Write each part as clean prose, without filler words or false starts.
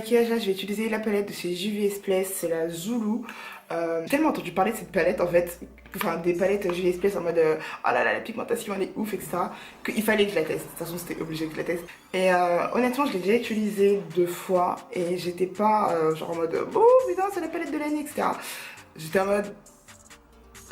maquillage là, je vais utiliser la palette de chez Juvia's Place, c'est la Zulu. J'ai tellement entendu parler de cette palette en fait, enfin des palettes Juvia's Place en mode oh là là la pigmentation elle est ouf etc, qu'il fallait que je la teste, de toute façon c'était obligé que je la teste. Et honnêtement je l'ai déjà utilisée 2 fois et j'étais pas genre en mode oh putain c'est la palette de l'année etc. J'étais en mode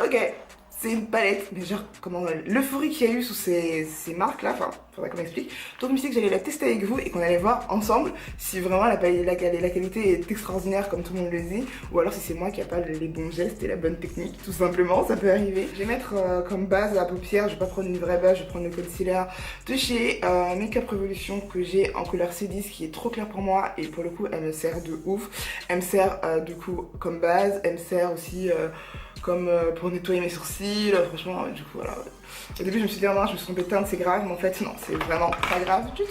ok. C'est une palette, mais genre, comment l'euphorie qu'il y a eu sous ces marques là, enfin, faudrait qu'on m'explique. Donc je me suis dit que j'allais la tester avec vous et qu'on allait voir ensemble si vraiment la qualité est extraordinaire comme tout le monde le dit, ou alors si c'est moi qui n'ai pas les bons gestes et la bonne technique, tout simplement, ça peut arriver. Je vais mettre comme base la paupière, je vais pas prendre une vraie base, je vais prendre le concealer de chez Makeup Revolution que j'ai en couleur C10 qui est trop clair pour moi et pour le coup elle me sert de ouf. Elle me sert du coup comme base, elle me sert aussi comme pour nettoyer mes sourcils, franchement, du coup, voilà. Au début, je me suis dit, oh non, je me suis trompée de teinte, c'est grave, mais en fait, non, c'est vraiment pas grave du tout.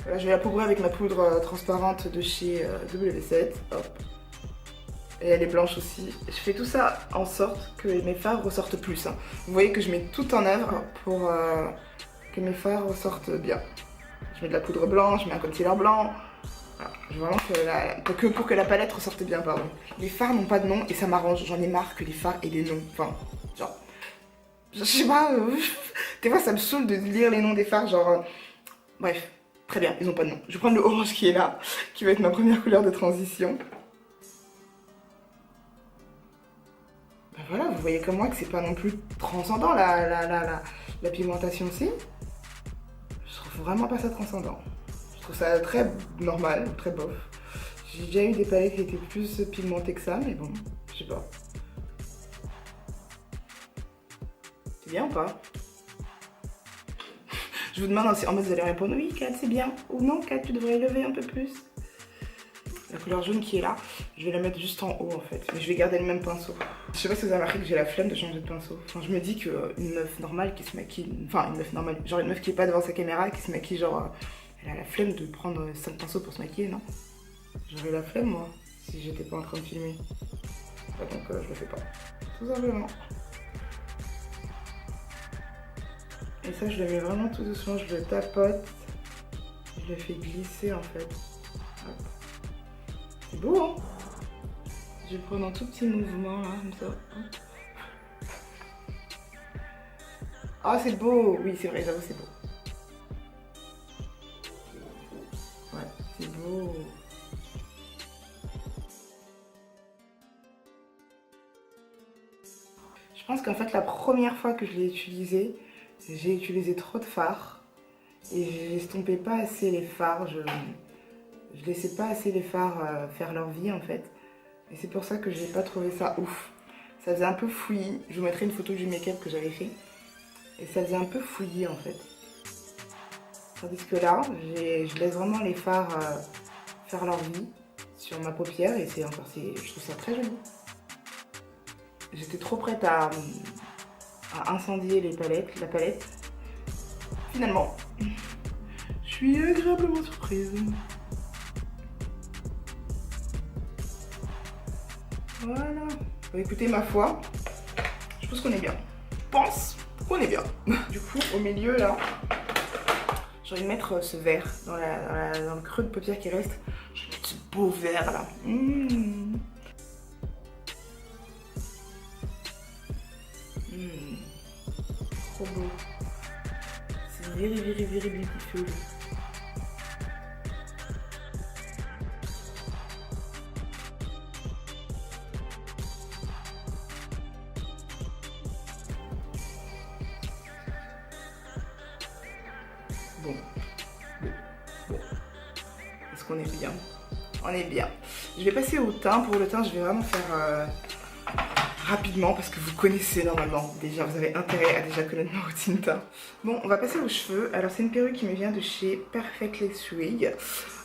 Voilà, je vais la poudrer avec ma poudre transparente de chez W7, hop. Et elle est blanche aussi. Je fais tout ça en sorte que mes fards ressortent plus. Hein. Vous voyez que je mets tout en œuvre pour que mes fards ressortent bien. Je mets de la poudre blanche, je mets un concealer blanc. Voilà, je veux vraiment pour que la palette ressorte bien, pardon. Les fards n'ont pas de nom et ça m'arrange, j'en ai marre que les fards aient des noms. Enfin, genre, je sais pas, des fois ça me saoule de lire les noms des fards, genre, bref, très bien, ils n'ont pas de nom. Je vais prendre le orange qui est là, qui va être ma première couleur de transition. Ben voilà, vous voyez comme moi que c'est pas non plus transcendant la pigmentation aussi. Je trouve vraiment pas ça transcendant. Je trouve ça très normal, très bof. J'ai déjà eu des palettes qui étaient plus pigmentées que ça, mais bon, je sais pas. C'est bien ou pas? Je vous demande aussi, en mode vous allez répondre oui Kat c'est bien, ou non Kat tu devrais élever un peu plus. La couleur jaune qui est là, je vais la mettre juste en haut en fait, mais je vais garder le même pinceau. Je sais pas si vous avez remarqué que j'ai la flemme de changer de pinceau. Enfin je me dis qu'une meuf normale qui se maquille, enfin une meuf normale, genre une meuf qui est pas devant sa caméra, qui se maquille genre... Elle a la flemme de prendre 5 pinceaux pour se maquiller, non? J'aurais la flemme, moi, si j'étais pas en train de filmer. Donc, je le fais pas. Tout simplement. Et ça, je le mets vraiment tout doucement. Je le tapote. Je le fais glisser, en fait. C'est beau, hein? Je vais prendre un tout petit mouvement, là, comme ça. Ah, c'est beau! Oui, c'est vrai, j'avoue, c'est beau. C'est beau. Je pense qu'en fait la première fois que je l'ai utilisé, j'ai utilisé trop de fards et j'estompais pas assez les fards, je laissais pas assez les fards faire leur vie en fait. Et c'est pour ça que j'ai pas trouvé ça ouf. Ça faisait un peu fouillis, je vous mettrai une photo du make-up que j'avais fait. Et ça faisait un peu fouillis en fait. Tandis que là, je laisse vraiment les fards faire leur vie sur ma paupière et je trouve ça très joli. J'étais trop prête à incendier la palette. Finalement, je suis agréablement surprise. Voilà. Bah, écoutez, ma foi, je pense qu'on est bien. Je pense qu'on est bien. Du coup, au milieu là, j'ai envie de mettre ce vert dans le creux de paupière qui reste. Je vais mettre ce beau vert là. Trop beau. C'est very beautiful. Bon. Est-ce qu'on est bien? On est bien. Je vais passer au teint. Pour le teint, je vais vraiment faire rapidement parce que vous connaissez normalement. Déjà, vous avez intérêt à déjà connaître ma routine teint. Bon, on va passer aux cheveux. Alors, c'est une perruque qui me vient de chez Perfectly Swig.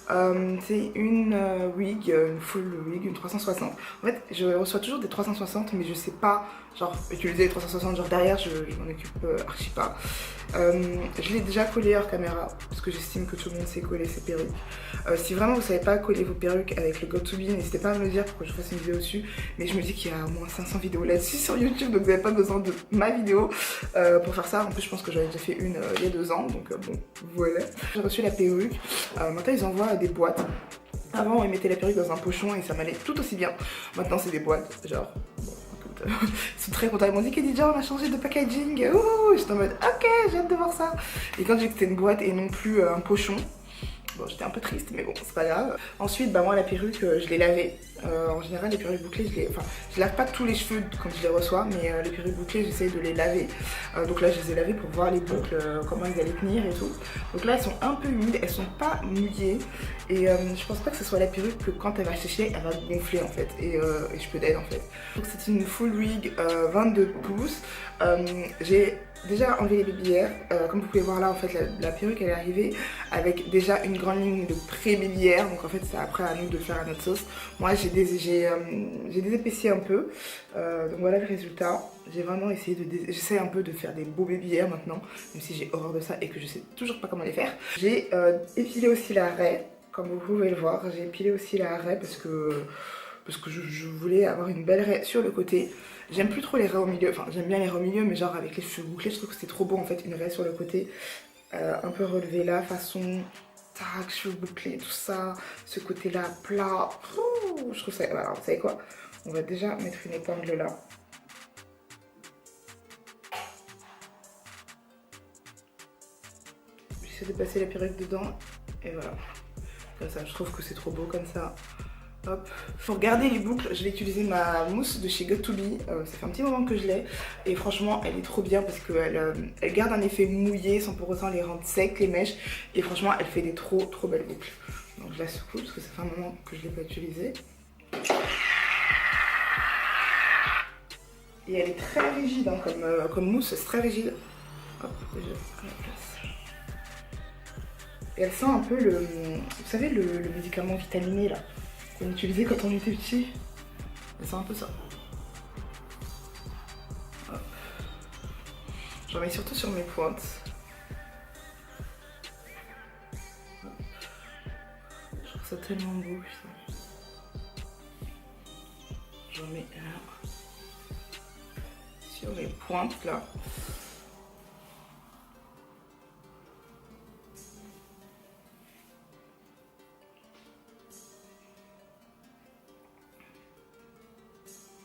C'est une wig, une full wig, une 360. En fait, je reçois toujours des 360, mais je sais pas, genre, utiliser les 360, genre derrière, je m'en occupe archi pas. Je l'ai déjà collé hors caméra, parce que j'estime que tout le monde sait coller ses perruques. Si vraiment vous savez pas coller vos perruques avec le Got2b, n'hésitez pas à me le dire pour que je fasse une vidéo dessus. Mais je me dis qu'il y a au moins 500 vidéos là-dessus sur YouTube, donc vous n'avez pas besoin de ma vidéo pour faire ça. En plus, je pense que j'en ai déjà fait une il y a 2 ans, donc bon, voilà. J'ai reçu la perruque. Maintenant, ils envoient des boîtes. Avant, ils mettaient la perruque dans un pochon et ça m'allait tout aussi bien. Maintenant, c'est des boîtes, genre... Bon, écoute, ils sont très contents. Ils m'ont dit que déjà, on a changé de packaging. Ouh, j'étais en mode, ok, j'ai hâte de voir ça. Et quand j'ai vu que c'était une boîte et non plus un pochon, bon, j'étais un peu triste, mais bon, c'est pas grave. Ensuite, bah moi, la perruque, je l'ai lavée. En général, les perruques bouclées, je lave pas tous les cheveux quand je les reçois, mais les perruques bouclées, j'essaye de les laver. Donc là, je les ai lavées pour voir les boucles, comment elles allaient tenir et tout. Donc là, elles sont un peu humides, elles sont pas mouillées. Et je pense pas que ce soit la perruque que quand elle va sécher, elle va gonfler en fait. Et je peux d'aide en fait. Donc c'est une full wig 22 pouces. J'ai déjà enlevé les bébières. Comme vous pouvez voir là, en fait, la perruque elle est arrivée avec déjà une grande ligne de pré-bébière. Donc en fait, c'est après à nous de le faire à notre sauce. Moi, j'ai désépaissi un peu. Donc voilà le résultat. J'ai vraiment essayé j'essaie un peu de faire des beaux bébières maintenant, même si j'ai horreur de ça et que je sais toujours pas comment les faire. J'ai épilé aussi la raie, comme vous pouvez le voir. J'ai épilé aussi la raie parce que je voulais avoir une belle raie sur le côté. J'aime plus trop les raies au milieu, enfin j'aime bien les raies au milieu, mais genre avec les cheveux bouclés, je trouve que c'est trop beau en fait, une raie sur le côté, un peu relevée là, façon tac, cheveux bouclés, tout ça, ce côté là plat. Ouh, je trouve ça, alors vous savez quoi, on va déjà mettre une épingle là. J'essaie de passer la perruque dedans et voilà, comme ça, je trouve que c'est trop beau comme ça. Hop. Pour garder les boucles, je vais utiliser ma mousse de chez Got2b. Ça fait un petit moment que je l'ai et franchement elle est trop bien parce qu'elle garde un effet mouillé sans pour autant les rendre secs les mèches, et franchement elle fait des trop belles boucles. Donc je la secoue parce que ça fait un moment que je ne l'ai pas utilisée. Et elle est très rigide hein, comme mousse, c'est très rigide. Hop, déjà à la place. Et elle sent un peu vous savez le médicament vitaminé là qu'on utilisait quand on était petit. C'est un peu ça. J'en mets surtout sur mes pointes. Je trouve ça tellement beau, putain. J'en mets là. Sur mes pointes là.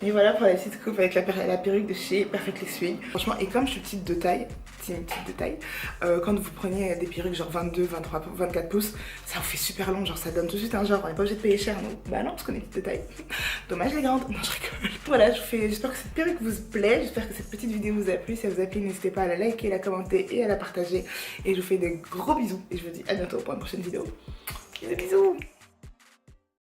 Et voilà pour la petite coupe avec la perruque de chez Perfectly Swing. Franchement, et comme je suis petite de taille, quand vous prenez des perruques genre 22, 23, 24 pouces, ça vous fait super long, genre ça donne tout de suite un genre, on n'est pas obligé de payer cher, non. Bah non, parce qu'on est petite de taille. Dommage les grandes, non je rigole. Voilà, j'espère que cette perruque vous plaît, j'espère que cette petite vidéo vous a plu. Si elle vous a plu, n'hésitez pas à la liker, à la commenter et à la partager. Et je vous fais de gros bisous et je vous dis à bientôt pour une prochaine vidéo. Bisous bisous.